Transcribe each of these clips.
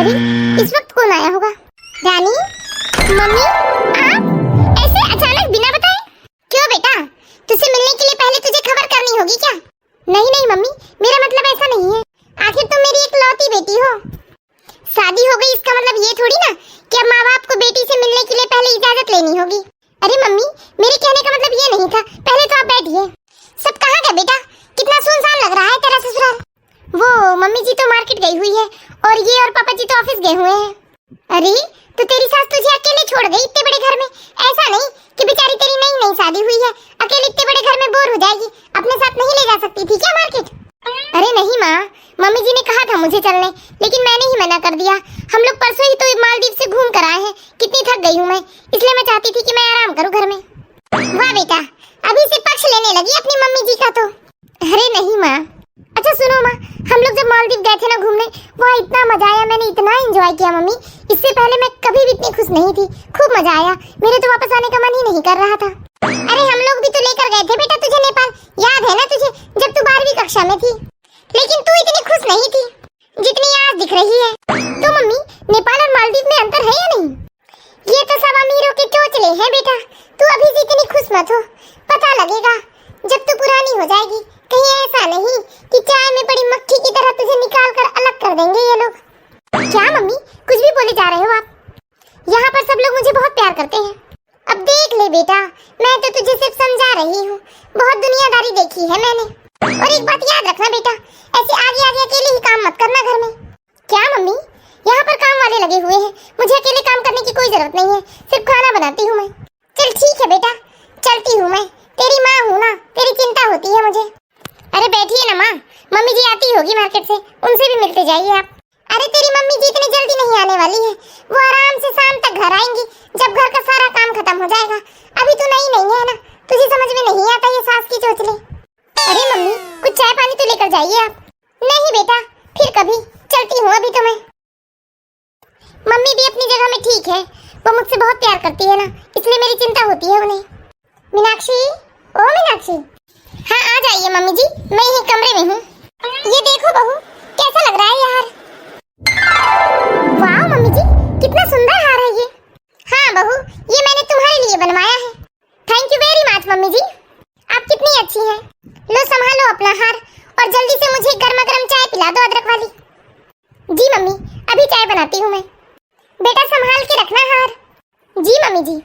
अरे इस वक्त कौन आया होगा? रानी, मम्मी, आप ऐसे अचानक बिना बताए? क्यों बेटा, तुझसे मिलने के लिए पहले तुझे खबर करनी होगी क्या? नहीं नहीं मम्मी, मेरा मतलब ऐसा नहीं है। आखिर तुम मेरी इकलौती बेटी हो। शादी हो गई इसका मतलब ये थोड़ी ना कि अब माँ बाप को बेटी से मिलने के लिए पहले इजाजत लेनी होगी। अरे मम्मी, मेरे कहने का मतलब ये नहीं था। पहले तो आप बैठिए। सब कहाँ गए बेटा? कितना सुनसान लग रहा है तेरा ससुराल। वो मम्मी जी तो मार्केट गई हुई है और ये और पापा जी तो ऑफिस गए हुए हैं। अरे तो तेरी सास तुझे अकेले छोड़ गई इतने बड़े घर में? ऐसा नहीं कि बेचारी तेरी नई नई शादी हुई है, अकेले इतने बड़े घर में बोर हो जाएगी, अपने साथ नहीं ले जा सकती थी क्या मार्केट? अरे नहीं माँ, मम्मी जी ने कहा था मुझे चलने, लेकिन मैंने ही मना कर दिया। हम लोग परसों ही तो मालदीव से घूम कर आए हैं, कितनी थक गई हूँ मैं, इसलिए मैं चाहती थी कि मैं आराम करूँ घर में। वाह बेटा, अभी से पक्ष लेने लगी अपनी मम्मी जी का तो। अरे नहीं माँ। अच्छा सुनो माँ, हम लोग जब मालदीव गए थे ना घूमने, वहाँ इतना मजा आया, मैंने इतना एंजॉय किया मम्मी, इससे पहले मैं कभी भी इतनी खुश नहीं थी। खूब मजा आया, मेरे तो वापस आने का मन ही नहीं कर रहा था। अरे हम लोग भी तो लेकर गए थे बेटा तुझे नेपाल, याद है ना तुझे, जब तू 12वीं कक्षा में थी। लेकिन तू इतनी खुश नहीं थी जितनी आज दिख रही है। तो मम्मी, नेपाल और मालदीव में अंतर है या नहीं? ये तो सब अमीरों के चोचले हैं बेटा, तू अभी से इतनी खुश मत हो, पता लगेगा जब तू पुरानी हो जाएगी। कहीं ऐसा नहीं कि चाय में पड़ी मक्खी की तरह तुझे निकाल कर अलग कर देंगे ये लोग। क्या मम्मी, कुछ भी बोले जा रहे हो आप? यहाँ पर सब लोग मुझे बहुत प्यार करते हैं। अब देख ले बेटा, मैं तो तुझे सिर्फ समझा रही हूँ, बहुत दुनियादारी देखी है मैंने। और एक बात याद रखना बेटा, ऐसे आगे आगे अकेले ही काम मत करना घर में। क्या मम्मी, यहाँ पर काम वाले लगे हुए हैं, मुझे अकेले काम करने की कोई जरूरत नहीं है, सिर्फ खाना बनाती हूँ मैं। चल ठीक है बेटा, चलती हूँ मैं, तेरी माँ हूँ ना, तेरी चिंता होती है मुझे। अरे बैठिए ना माँ, मम्मी जी आती होगी मार्केट से, उनसे भी मिलते जाइए आप। अरे तेरी मम्मी जी इतनी जल्दी नहीं आने वाली है, वो आराम से शाम तक घर आएंगी जब घर का सारा काम खत्म हो जाएगा। अभी तो नहीं है ना, तुझे समझ में नहीं आता ये सास की चोचले। अरे मम्मी, कुछ चाय पानी तो लेकर जाइए आप। नहीं बेटा, फिर कभी, चलती हूँ अभी तो मैं। मम्मी भी अपनी जगह में ठीक है, वो मुझसे बहुत प्यार करती है ना, इसलिए मेरी चिंता होती है उन्हें। मीनाक्षी, ओ मीनाक्षी। हाँ आ जाइए मम्मी जी, मैं यही कमरे में हूँ। ये देखो बहू, कैसा लग रहा है यार? वाह मम्मी जी, कितना सुंदर हार है ये। हाँ बहू, ये मैंने तुम्हारे लिए बनवाया है। Thank you very much mummy ji, आप कितनी अच्छी हैं। लो संभालो अपना हार और जल्दी से मुझे गर्मा गर्म चाय पिला दो अदरक वाली। जी मम्मी, अभी चाय बनाती हूँ मैं। बेटा संभाल के रखना हार। जी मम्मी जी।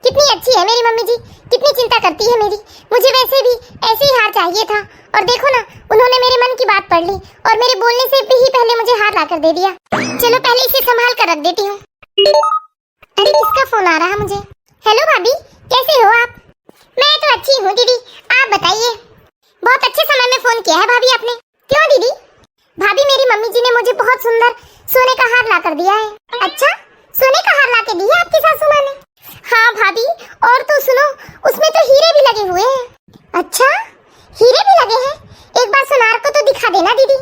कितनी अच्छी है मेरी मम्मी जी, कितनी चिंता करती है मेरी। मुझे वैसे भी ऐसे ही हार चाहिए था, और देखो ना, उन्होंने मेरे मन की बात पढ़ ली और मेरे बोलने से भी पहले मुझे हार लाकर दे दिया। चलो पहले इसे संभाल कर रख देती हूँ। अरे किसका फोन आ रहा है मुझे? हेलो भाभी, कैसे हो आप? मैं तो अच्छी हूँ दीदी, आप बताइए। बहुत अच्छे समय में फोन किया है भाभी आपने। क्यों दीदी? भाभी मेरी मम्मी जी ने मुझे बहुत सुंदर सोने का हार लाकर दिया है। अच्छा, सोने का हार लाके दिया है आपकी सासू माँ ने? हाँ भाभी, और तो सुनो, उसमें तो हीरे भी लगे हुए हैं। अच्छा, हीरे भी लगे हैं? एक बार सुनार को तो दिखा देना दीदी।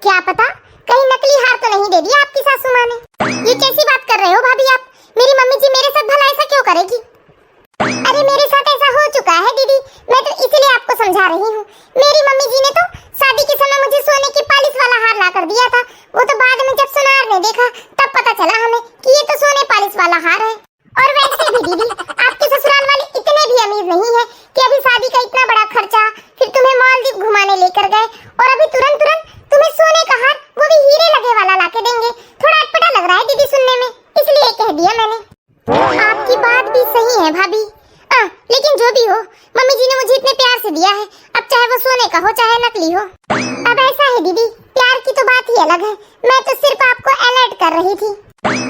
क्या पता कहीं नकली हार तो नहीं दे दिया आपकी सासू माँ ने। ये कैसी बात कर रहे हो भाभी आप? मेरी मम्मी जी मेरे साथ भला ऐसा क्यों करेगी? अरे मेरे साथ ऐसा हो चुका है दीदी, मैं तो इसलिए आपको समझा रही हूँ। मेरी मम्मी जी ने तो शादी के समय मुझे सोने की पालिश वाला हार ला कर दिया था, वो तो बाद में जब सुनार ने देखा तब पता चला हमें कि ये तो सोने पालिश वाला हार है। और वैसे भी दीदी, आपके ससुराल वाले इतने भी अमीर नहीं है कि अभी शादी का इतना बड़ा खर्चा, फिर तुम्हें मालदीव घुमाने लेकर गए और अभी तुरंत तुम्हें सोने का हार, वो भी हीरे लगे वाला लाके देंगे। थोड़ा अटपटा लग रहा है दीदी सुनने में, इसलिए कह दिया मैंने। आपकी बात भी सही है भाभी, लेकिन जो भी हो, मम्मी जी ने मुझे इतने प्यार से दिया है, अब चाहे वो सोने का हो चाहे नकली हो। अब ऐसा है दीदी, प्यार की तो बात ही अलग है, मैं तो सिर्फ आपको अलर्ट कर रही थी।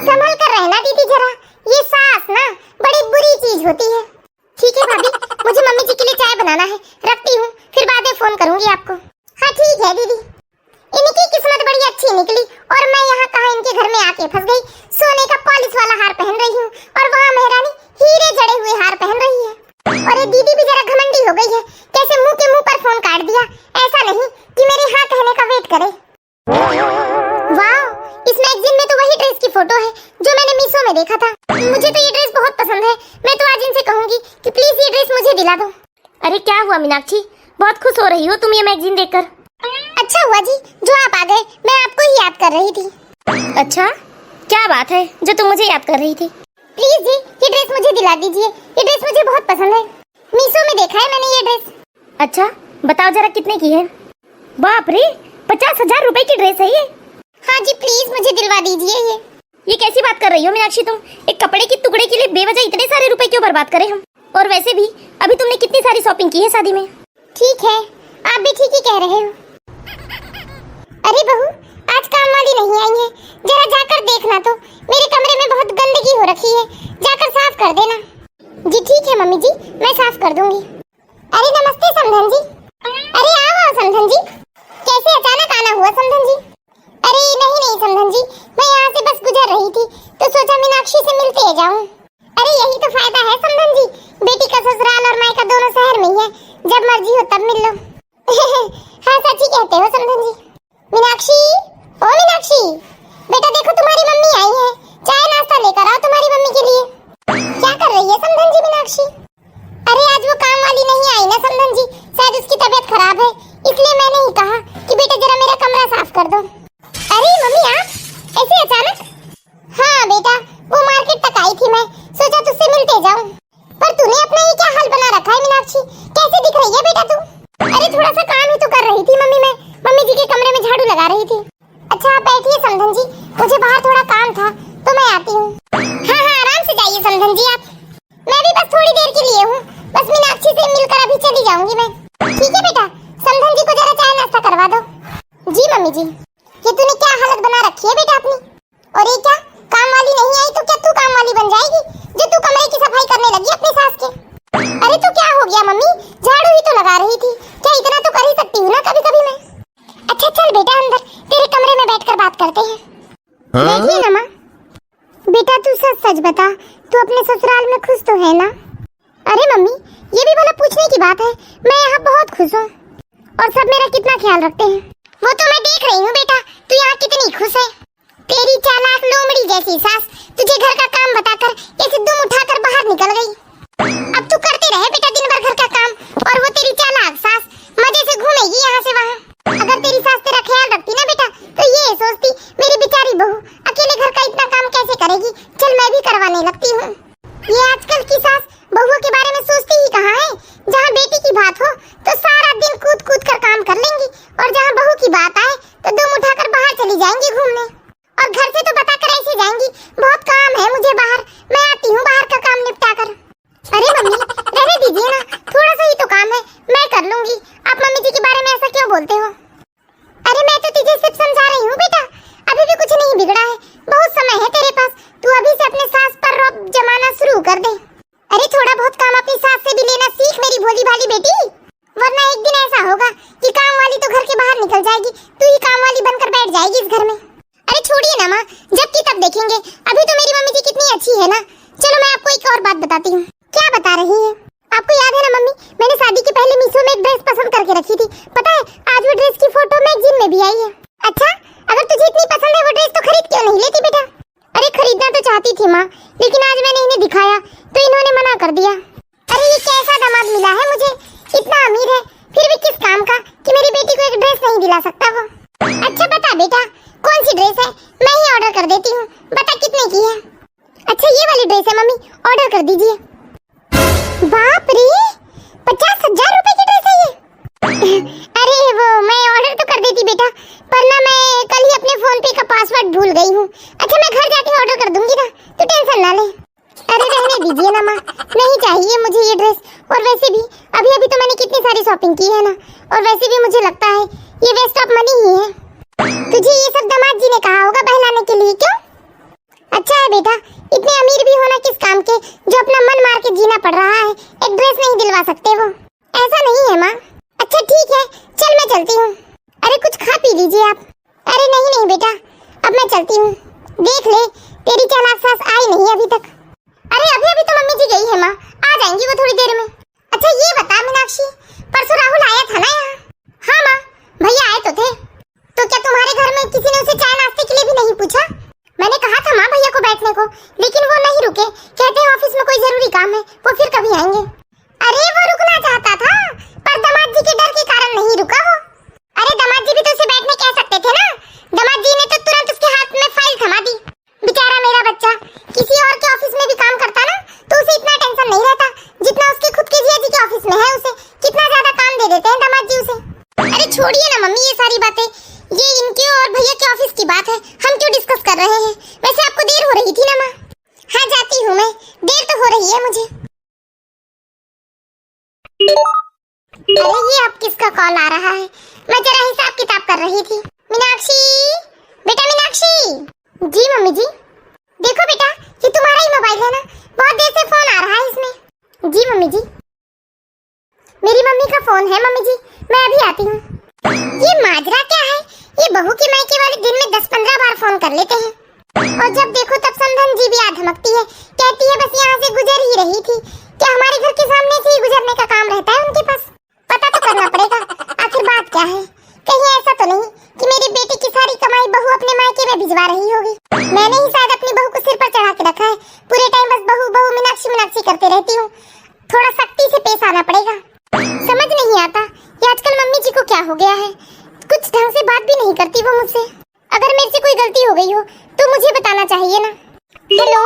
संभल कर रहना दीदी जरा, ये सास ना बड़ी बुरी चीज होती है। ठीक है भाभी, मुझे मम्मी जी के लिए चाय बनाना है, रखती हूँ, फिर बाद में फोन करूंगी आपको। हाँ ठीक है दीदी। इनकी किस्मत बड़ी अच्छी निकली और मैं यहाँ कहाँ इनके घर में आके फंस गई। सोने का पॉलिश वाला हार पहन रही हूँ और वहाँ महारानी हीरे जड़े हुए हार पहन रही है। और ये दीदी भी जरा घमंडी हो गई है, कैसे मुंह के मुंह पर फोन काट दिया। ऐसा नहीं कि मेरे हाँ कहने का वेट करे। वाह, इस मैगजीन में तो वही ड्रेस की फोटो है जो मैंने मीशो में देखा था। मुझे तो ये ड्रेस बहुत पसंद है, मैं तो आज इनसे कहूंगी कि प्लीज ये ड्रेस मुझे दिला दो। अरे क्या हुआ मीनाक्षी, बहुत खुश हो रही हो तुम ये मैगजीन देखकर? अच्छा हुआ जी जो आप आ गए, मैं आपको ही याद कर रही थी। अच्छा, क्या बात है जो तुम मुझे याद कर रही थी? प्लीज जी, ये ड्रेस मुझे दिला दीजिए। ये ड्रेस मुझे बहुत पसंद है। मीशो में देखा है मैंने ये ड्रेस। अच्छा बताओ जरा कितने की है? बाप रे, 50,000 रुपए की ड्रेस है ये? हाँ जी, प्लीज मुझे दिलवा दीजिए ये कैसी बात कर रही हो मीनाक्षी तुम? एक कपड़े की टुकड़े के लिए बेवजह इतने सारे रुपए क्यों बर्बाद करें हम? और वैसे भी अभी तुमने कितनी सारी शॉपिंग की है शादी में। ठीक है, आप भी ठीक ही कह रहे हो। अरे बहू, आज काम वाली नहीं आई है, जरा जाकर देखना तो। मेरे कमरे में बहुत गंदगी हो रखी है, जाकर साफ कर देना। जी ठीक है मम्मी जी, मैं साफ कर दूंगी। अरे नमस्ते समधन जी। अरे आओ समधन जी, कैसे अचानक आना हुआ समधन जी? अरे नहीं समधन जी, मैं यहाँ से बस गुजर रही थी तो सोचा मीनाक्षी से मिलते जाऊं। अरे यही तो फायदा है समधन जी, बेटी का ससुराल और मायका दोनों शहर में ही है, जब मर्जी हो तब मिल लो। हाँ सच ही कहते हो समधन जी। मीनाक्षी, ओ मीनाक्षी, बेटा देखो तुम्हारी मम्मी आई है, चाय नाश्ता लेकर आओ तुम्हारी मम्मी के लिए। क्या कर रही है समधन जी मीनाक्षी? अरे आज वो काम वाली नहीं आई ना समधन जी, शायद उसकी तबीयत खराब है, इसलिए मैंने ही कहा कि बेटा जरा मेरा कमरा साफ कर दो। अरे मम्मी आप ऐसे अचानक? हाँ बेटा, वो मार्केट तक आई थी, मैं सोचा तुझसे मिलते जाऊं। पर तूने अपना ये क्या हाल बना रखा है मीनाक्षी, कैसे दिख रही है बेटा तू? अरे थोड़ा सा काम ही तो कर रही थी मम्मी, मैं मम्मी जी के कमरे में झाड़ू लगा रही थी। अच्छा आप बैठिए समधन जी, मुझे बाहर थोड़ा काम था तो मैं आती हूँ। हाँ आराम से जाइए समधन जी आप, मैं भी बस थोड़ी देर के लिए हूँ, बस मीनाक्षी से मिलकर अभी चली जाऊंगी मैं। ठीक है बेटा, समधन जी को जरा चाय नाश्ता करवा दो। जी मम्मी जी। ये तूने क्या हालत बना रखी है बेटा अपनी? और ये क्या, काम वाली नहीं आई तो क्या तू काम वाली बन जाएगी जो तू कमरे की सफाई करने लगी अपनी सास के? अरे तो क्या हो गया मम्मी, झाड़ू ही तो लगा रही थी, क्या इतना तो कर ही सकती हूँ ना कभी कभी मैं। अच्छा चल बेटा अंदर, तेरे कमरे में बैठकर बात करते हैं। देखिए ना माँ, बेटा तू सच सच बता, तू अपने ससुराल में खुश तो है ना? अरे मम्मी, ये भी भला पूछने की बात है, मैं यहाँ बहुत खुश हूँ और सब मेरा कितना ख्याल रखते हैं। वो तो मैं देख रही हूँ बेटा, तू यहाँ कितनी खुश है। तेरी चालाक लोमड़ी जैसी सास तुझे घर का काम बताकर कैसे दुम उठाकर बाहर निकल गई। अब तू करते रहे बेटा दिन भर घर का काम, और वो तेरी चालाक सास मजे से घूमेगी यहाँ से वहाँ। अगर तेरी सास तेरा ख्याल रखती ना बेटा तो ये सोचती मेरी बेचारी बहू अकेले घर का इतना काम कैसे करेगी, चल मैं भी करवाने लगती हूँ। ये आजकल की सास बहुओं के बारे में सोचती ही कहाँ है। जहाँ बेटी की बात हो तो सारा दिन कूद कूद कर काम कर लेंगी, और जहाँ बहू की बात आए तो दुम उठाकर बाहर चली जाएंगी घूमने, और घर से तो बताकर ऐसे जाएंगी बहुत काम है मुझे बाहर, मैं आती हूँ बाहर का काम निपटा कर। अरे मम्मी रहने दीजिए ना, थोड़ा सा ही तो काम है, मैं कर लूंगी, आप मम्मी जी के बारे में ऐसा क्यों बोलते हो? अरे मैं तो तुझे सिर्फ समझा रही हूँ बेटा, अभी भी कुछ नहीं बिगड़ा है, बहुत समय है तेरे पास, तू अभी से अपने सास पर रौब जमाना शुरू कर दे। अरे थोड़ा बहुत काम अपनी सास से भी लेना सीख मेरी भोली भाली बेटी, वरना एक दिन ऐसा होगा कि काम वाली तो घर के बाहर निकल जाएगी, तू ही काम वाली बनकर बैठ जाएगी इस घर में। अरे छोड़िए ना माँ, जब की तब देखेंगे, अभी तो मेरी मम्मी जी कितनी अच्छी है ना। चलो मैं आपको एक और बात बताती हूँ। क्या बता रही है? आपको याद है ना मम्मी, मैंने शादी के पहले मीशो में एक ड्रेस पसंद करके रखी थी, पता है आज वो ड्रेस की फोटो मैगजीन में भी आई है। अच्छा अगर तुझे इतनी पसंद है वो ड्रेस तो खरीद क्यों नहीं लेती बेटा? अरे खरीदना तो चाहती थी माँ, लेकिन आज मैंने इन्हें दिखाया तो इन्होंने मना कर दिया। अरे ये कैसा दामाद मिला है मुझे, इतना अमीर है फिर भी किस काम का कि मेरी बेटी को एक ड्रेस नहीं दिला सकता वो। अच्छा बता बेटा कौन सी ड्रेस है, मैं ही ऑर्डर कर देती हूँ, बता कितने की है? अच्छा ये वाली ड्रेस है मम्मी, ऑर्डर कर दीजिए। बाप रे, 50,000 रुपए की ड्रेस है ये। अरे वो मैं ऑर्डर तो कर देती बेटा, पर ना मैं कल ही अपने फोन पे का पासवर्ड भूल गई हूँ। अच्छा मैं घर जाके ऑर्डर कर दूंगी ना, तो टेंशन ना ले। अरे रहने दीजिए ना माँ, नहीं चाहिए मुझे ये ड्रेस, और वैसे भी अभी अभी तो मैंने कितनी सारी शॉपिंग की है ना, और वैसे भी मुझे लगता है ये वेस्ट ऑफ मनी ही है। तुझे ये सब दामाद जी ने कहा होगा बहलाने के लिए, क्यों? अच्छा है बेटा, इतने अमीर भी होना किस काम के जो अपना मन मार के जीना पड़ रहा है, एक ड्रेस नहीं दिलवा सकते वो, ऐसा नहीं है माँ। अच्छा ठीक है चल मैं चलती हूँ। अरे कुछ खा पी लीजिए आप। अरे नहीं बेटा अब मैं चलती हूँ, देख ले तेरी चालाक सास आई नहीं अभी तक। अरे अभी तो मम्मी जी गई है माँ, आ जाएंगी वो थोड़ी देर में। अच्छा ये बता मीनाक्षी, परसों राहुल आया था ना यहाँ? हाँ माँ भैया आए तो थे, तो क्या तुम्हारे घर में किसी ने उसे चाय नाश्ते के लिए भी नहीं पूछा? मैंने कहा था माँ भैया को बैठने को, लेकिन वो नहीं रुके, कहते हैं ऑफिस में कोई जरूरी काम है, वो फिर कभी आएंगे। अरे वो रुकना चाहता था पर दामाद जी के डर के कारण नहीं रुका वो। अरे दामाद जी भी तो उसे बैठने कह सकते थे ना, दामाद जी ने तो तुरंत उसके हाथ में फाइल थमा दी, बेचारा क्यों डिस्कस कर रहे हैं? वैसे आपको देर हो रही थी ना माँ? हाँ जाती हूँ मैं, देर तो हो रही है मुझे। अरे ये अब किसका कॉल आ रहा है? मैं जरा हिसाब किताब कर रही थी। मीनाक्षी, बेटा मीनाक्षी। जी मम्मी जी। देखो बेटा, ये तुम्हारा ही मोबाइल है ना? बहुत देर से फोन आ रहा है इसमें। जी मम्मी जी। मेरी मम्मी का फोन है मम्मी जी, मैं अभी आती हूँ। ये माजरा क्या है? ये बहू के मायके वाले दिन में 10-15 बार फोन कर लेते हैं और जब देखो तब समधन जी भी आ धमकती है, कहती है बस यहाँ से गुजर ही रही थी। क्या हमारे घर के सामने से ही गुजरने का काम रहता है उनके पास? पता तो करना पड़ेगा आखिर बात क्या है। कहीं ऐसा तो नहीं कि मेरी बेटी की सारी कमाई बहू अपने मायके में भिजवा रही होगी। मैंने ही शायद अपनी बहू को सिर पर चढ़ा के रखा है, पूरे टाइम बस बहू बहू मीनाक्षी मीनाक्षी करते रहती हूँ। थोड़ा सख्ती से पेश आना पड़ेगा। समझ नहीं आता कि आजकल मम्मी जी को क्या हो गया है, कुछ ढंग से बात भी नहीं करती वो मुझसे। अगर मेरे से कोई गलती हो गई हो तो मुझे बताना चाहिए ना। हेलो,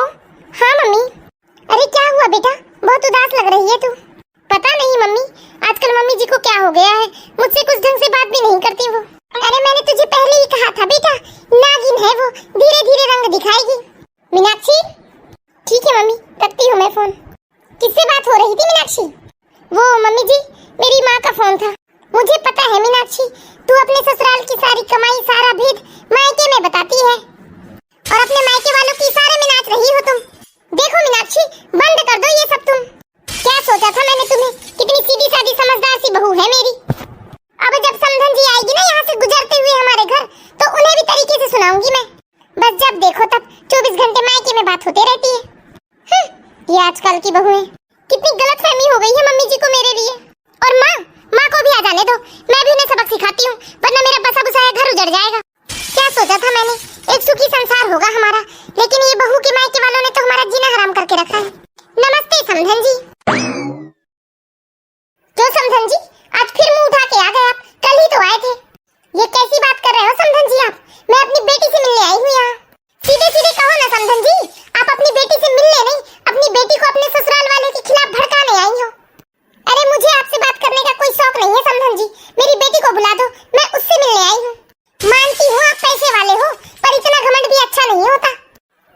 हाँ मम्मी। अरे क्या हुआ बेटा, बहुत उदास लग रही है तू। पता नहीं मम्मी, आजकल मम्मी जी को क्या हो गया है, मुझसे कुछ ढंग से बात भी नहीं करती वो। अरे मैंने तुझे पहले ही कहा था बेटा, नागिन है वो, धीरे धीरे रंग दिखाएगी। मीनाक्षी, ठीक है मम्मी, रखती हूँ मैं फोन। किससे बात हो रही थी मीनाक्षी? वो मम्मी जी, मेरी माँ का फोन था। मुझे पता है मीनाक्षी, तू अपने ससुराल की सारी कमाई सारा भेद मायके में बताती है और अपने मायके वालों की इशारे में नाच रही हो तुम। देखो मीनाक्षी, बंद कर दो ये सब तुम। क्या सोचा था मैंने तुम्हें, कितनी सीधी सादी समझदार सी बहू है मेरी। अब जब समधन जी आएगी ना यहाँ से गुजरते हुए हमारे घर, तो उन्हें भी तरीके से सुनाऊंगी मैं। बस जब देखो तब 24 घंटे मायके में बात होते रहती है। ये आजकल की बहुएं, कितनी गलतफहमी हो गई है मम्मी जी को मेरे लिए। और माँ को भी आ जाने दो, मैं भी उन्हें सबक सिखाती हूँ, वरना मेरा बसा बुसाया घर उजड़ जाएगा। क्या सोचा था मैंने, एक सुखी संसार होगा हमारा, लेकिन ये बहू के मायके वालों ने तो हमारा जीना हराम करके रखा है। नमस्ते समधन जी। क्यों समधन जी, आज फिर मुंह उठा के आ गए आप? कल ही तो आए थे। ये कैसी बात कर रहे हो समधन जी आप? मैं अपनी बेटी से मिलने आई हूँ यहाँ। सीधे सीधे कहो ना समधन जी, आप अपनी बेटी से मिलने नहीं, अपनी बेटी को अपने ससुराल वालों के खिलाफ भड़काने आई हो। अरे मुझे आपसे बात करने का कोई शौक नहीं है समधन जी, मेरी बेटी को बुला दो, मैं उससे मिलने आई हूँ। मानती हूँ आप पैसे वाले हो, पर इतना घमंड भी अच्छा नहीं होता।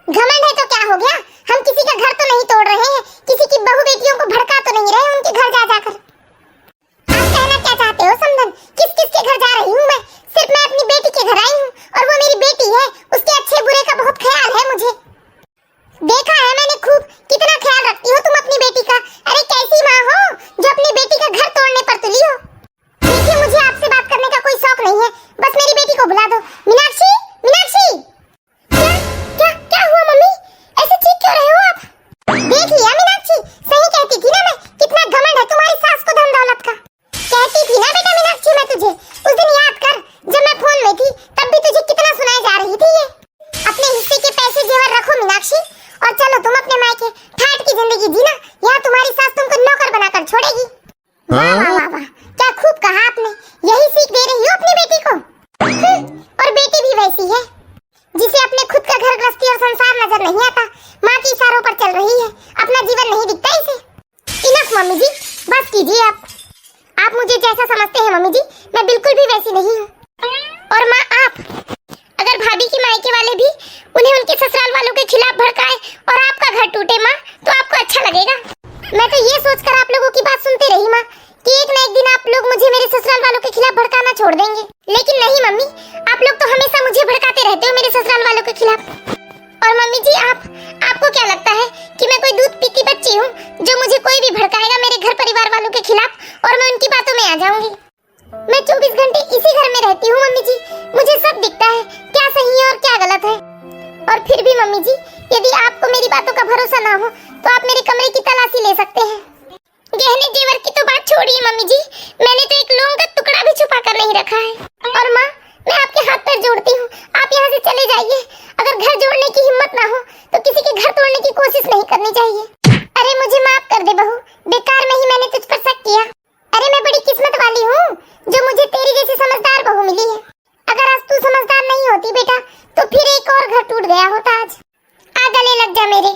घमंड है तो क्या हो गया, हम किसी का घर तो नहीं तोड़ रहे हैं, किसी की बहू बेटियों को भड़का तो नहीं रहे उनके घर जा जाकर। आप कहना क्या चाहते हो समधन, किस किस के घर जा रही हूँ मैं? सिर्फ मैं अपनी बेटी के घर आई हूँ और वो मेरी बेटी है, उसके अच्छे बुरे का बहुत ख्याल है मुझे। देखा है मैंने खूब, कितना ख्याल रखती हो तुम अपनी बेटी का। अरे कैसी माँ हो जो अपनी बेटी का घर तोड़ने पर तुली हो। देखिए मुझे आपसे बात करने का कोई शौक नहीं है, बस मेरी बेटी को बुला दो। मीनाक्षी, मीनाक्षी। क्या क्या क्या हुआ मम्मी, ऐसे चीख क्यों रहे हो आप? देख लिया मीनाक्षी, सही कहती थी ना मैं, कितना घमंड है तुम्हारी सास को धन दौलत का। कहती थी ना बेटा मीनाक्षी मैं तुझे, उस दिन याद कर जब मैं फोन में थी तब भी तुझे कितना सुनाई जा रही थी ये। अपने हिस्से के पैसे जेवर रखो मीनाक्षी और चलो तुम अपने मायके ठाट की जिंदगी जीना, यहाँ तुम्हारी सास तुमको नौकर बनाकर छोड़ेगी। वाह वाह वाह वाह, क्या खूब कहा आपने, यही सीख दे रही हो अपनी बेटी को। और बेटी भी वैसी है जिसे अपने खुद का घर गृहस्थी और संसार नजर नहीं आता, माँ की इशारों पर चल रही है, अपना जीवन नहीं दिखता इसे। इनफ मम्मी जी, बस कीजिए आप मुझे जैसा समझते हैं मम्मी जी, मैं बिल्कुल भी वैसी नहीं हूँ। और माँ आप, अगर भाभी की मायके वाले भी उन्हें उनके ससुराल वालों के खिलाफ भड़काए और आपका घर टूटे माँ, तो आपको अच्छा लगेगा। मैं तो ये सोचकर आप लोगों की बात सुनते रही माँ कि एक न एक दिन आप लोग मुझे मेरे ससुराल वालों के खिलाफ भड़काना छोड़ देंगे, लेकिन नहीं मम्मी, आप लोग तो हमेशा मुझे भड़काते रहते हो मेरे ससुराल वालों के खिलाफ। और मम्मी जी आपको क्या लगता है कि मैं कोई दूध पीती बच्ची हूँ जो मुझे कोई भी भड़काएगा मेरे घर परिवार वालों के खिलाफ और मैं उनकी बातों में आ जाऊंगी? मैं 24 घंटे इसी घर में रहती हूँ मम्मी जी, मुझे सब दिखता है क्या सही है और क्या गलत है। और फिर भी मम्मी जी, यदि आपको मेरी बातों का भरोसा ना हो तो आप मेरे कमरे की तलाशी ले सकते हैं। गहने जेवर की तो बात छोड़िए मम्मी जी, मैंने तो एक लौंग का टुकड़ा भी छुपा कर नहीं रखा है। और माँ, मैं आपके हाथ पैर जोड़ती हूँ, आप यहाँ से चले जाइए। अगर घर जोड़ने की हिम्मत ना हो तो किसी के घर तोड़ने की कोशिश नहीं करनी चाहिए। अरे मुझे माफ कर दे बहू, बेकार में ही मैंने तुझ पर शक किया। अरे मैं बड़ी किस्मत वाली हूँ जो मुझे तेरी जैसी समझदार बहू मिली है। अगर आज तू समझदार नहीं होती बेटा तो फिर एक और घर टूट गया होता आज। आ गले लग जा मेरे।